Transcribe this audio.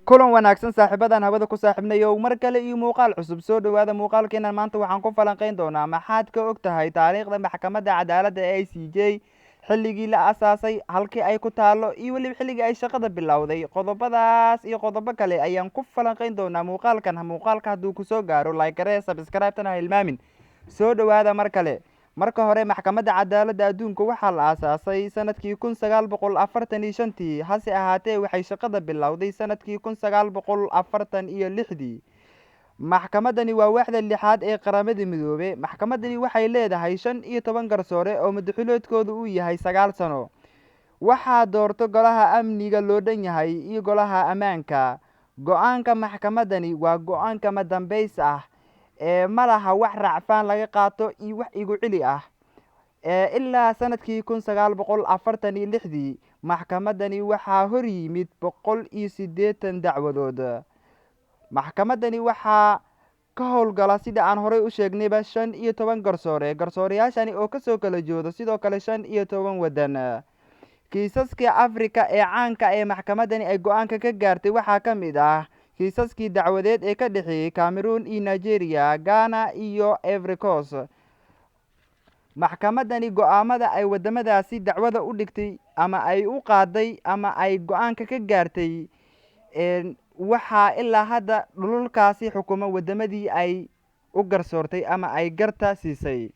kulan wanaagsan saaxiibadan hawada ku saaxiibnayo mar kale iyo muuqaal cusub soo dhawaada muuqaalkeena maanta waxaan ku falanqeyn doonaa maxaad ka og tahay taariikhda maxkamadda cadaaladda ee ICJ xilligii la asaasay halkii ay ku taalo iyo weliba xilligii ay shaqada bilowday qodobadaas iyo qodobo kale ayaan ku falanqeyn doonaa muuqaalka hadduu kusoo gaaro like garee subscribe-tana ha hilmaamin soo dhawaada mar kale marka hore maxkamadda cadaaladda adduunka waxaa la aasaasay sanadkii 1945 hase ahaatee waxay shaqada bilowday sanadkii 1946 maxkamadani waa waaxda lixaad ee qaramada midoobay maxkamadani waxay leedahay 15 garsoore oo madaxweynaha uu yahay 9 sano waxaa doorto golaha amniga loo dhan yahay iyo golaha ammaanka go'aanka maxkamadani waa go'aan kama dambays ah malaha wax racfaan laga qaato iyo wax igu cili ah ilaa sanadkii 1946 maxkamadani waxaa hor yimid 180 dacwadood maxkamadani waxaa ka howlgala sida aan horey u sheegnayba 15 garsooreyaashani oo kasoo kala joodo sidoo kale 15 wadan kiisaska Afrika ee caanka ee maxkamadani ay go'aanka ka gaartay waxaa ka mid ah kiisaskii dacwadeed ee ka dhexeeyay Cameroon iyo Nigeria, Ghana iyo Ivory Coast. maxkamadani go'aamada ay wadamadaasi dacwada u dhigtay ama ay u qaaday ama ay go'aanka ka gaartay waxaa ilaa hadda dhulkaasi xukumo wadamadii ay u garsoortay ama ay garta siisay